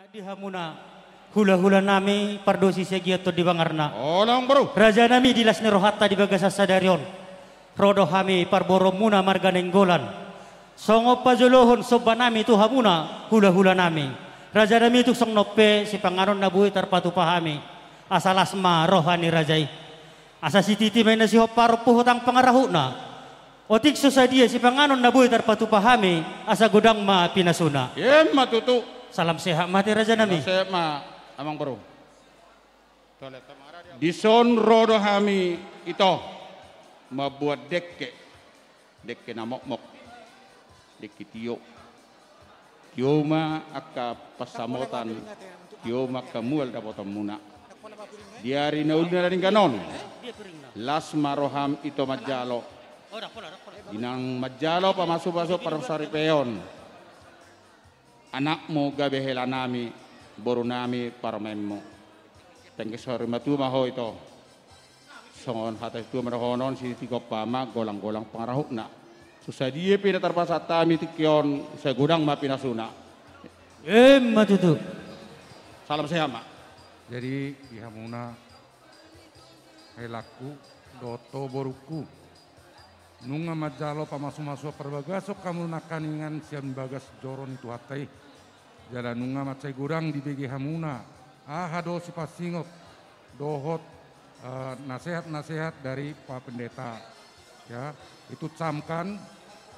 Di hamuna hula-hula nami pardosi segiato di bangarna. Olang bro. Raja nami di lasni rohatta di bagasa sadarion. Rodo hami parboro muna marga nenggolan. Songo pajolohon soba nami tu hamuna hula-hula nami. Raja nami tu song nope si panganon nabuhi tarpatu pahami. Asalasma rohani rajai. Asa si titi may na si hoparo puhutang pangarahuna. Otik susadia si panganon nabuhi tarpatu pahami. Asa gudang ma pinasuna. Matutu. Salam sehat mati Raja nami. Saya amang bro. Dison rodo hami ito mabuat dekke namok dekke tiyo ma aka pasamotan ma kamual dapat muna diari naul na rin ganon las maroham ito majalo dinang majalo pamasok para saripeon anakmu gabehela nami boru nami parmemmo tengke sore matu maho ito songon hata itu merahonon si tiga pama golang-golang pangarahukna susah dia pina terpaksa tami tikion segudang ma pinasuna matutu salam sehat mak. Jadi dihamuna helaku doto boruku nunga majalo pamasu-masu perbagaso kamu nakaningan sian bagas joron itu hatai jalan nunga macai gurang di begi hamuna ahado si pasingot dohot nasihat-nasihat dari Pak Pendeta ya itu camkan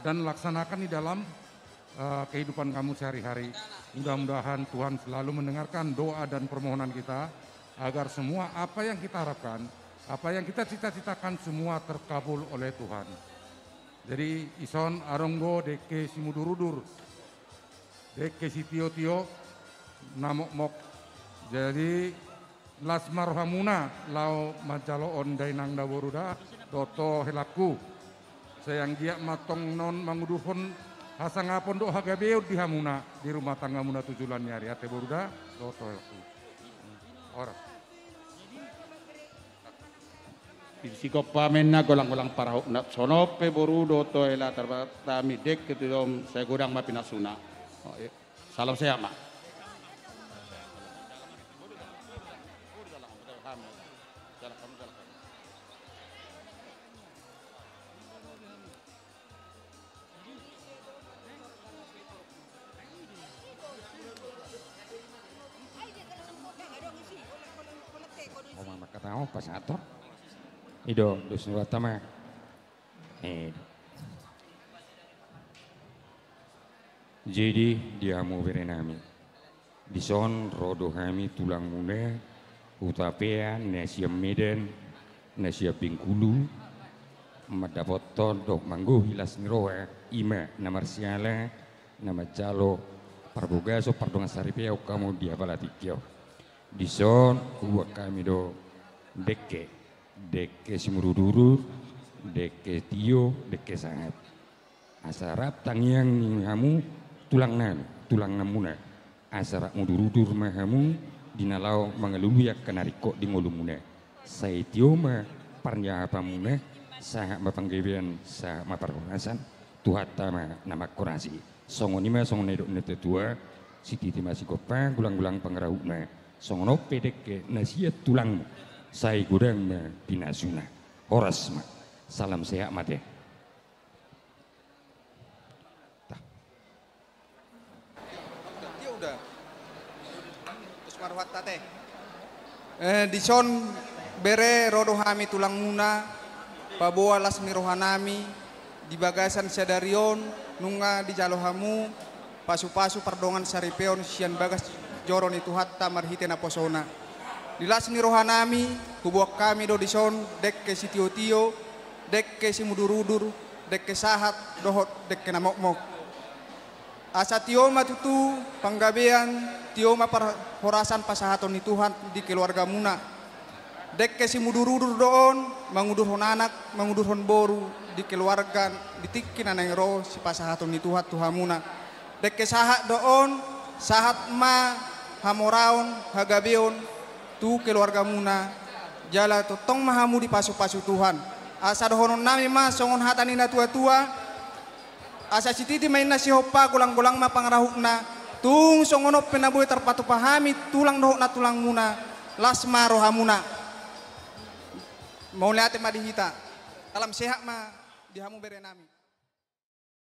dan laksanakan di dalam kehidupan kamu sehari-hari. Mudah-mudahan Tuhan selalu mendengarkan doa dan permohonan kita agar semua apa yang kita harapkan, apa yang kita cita-citakan semua terkabul oleh Tuhan. Jadi ison aronggo deke si mudurudur, deke si tio-tio, namok mok. Jadi lasmar hamuna lau majalo ondai nang daworuda doto helaku. Sayang dia matong non manguduhon hasangapon do hagabeu di hamuna di rumah tangga muna tujulan nyari ate boruda doto helaku. Ora. Siko pamenna golang-golang parahuk nak sonope borudo to ela tami dek ketidom saya gudang ma pinasuna. Salam sehat mak. Oma makatao pasator. Ido dos nuratama. Jadi dia mau berenami. Dison rodo kami tulang muna utapea nasia Medan nasia Bengkulu madapoton dok manggu hilas niroa ima nama siala nama calo parbogaso pardonga saripea kamu dia balatikyo. Dison uwa kami do deke si muruduru, deke tio, deke sangat. Asarap tangiang ni hamu tulang namuna. Asarap mudurudur mahamu dinalau mangaluyak kanariko di ngolumuna. Saya tio ma parnya pamuna sah mapanggebian sah maparhonasan tuhata ma nama korasi. Songonima songonedok netetua sititi masih kopa gulang-gulang pangerahuna. Songono pedeke nasiat tulangmu. Saya gudang pinasuna horas mak salam sehat mate dia udah terus marwat tate dison bere rodo hami tulang muna paboa lasmi rohanami di bagasan sadarion nunga di jalohamu pasu-pasu pardongan saripeon sian bagas joron itu hatta marhite na posona dilas ni rohanami kubuak kami do dison dek ke si tio-tio dek ke si mudurudur dek ke sahat dohot dek ke namok-mok asa tioma tutu panggabean tioma horasan pasahaton ni Tuhan di keluarga muna dek ke si mudurudur doon mangudurhon anak mangudurhon boru di keluarga ditikin anang ro si pasahaton ni Tuhan tuhamuna dek ke sahat doon sahat ma hamoraon hagabeon tu keluarga muna jala to tong mahamu di pasu-pasu Tuhan asa dohonon nami ma songon hatanina tua-tua asa si titi main nasi hoppa gulang-gulang ma pangarahukna tung songono penaboy terpatu pahami tulang dohok na tulang muna lasma rohamuna mau lihat ma dihita dalam sehat ma dihamu bere nami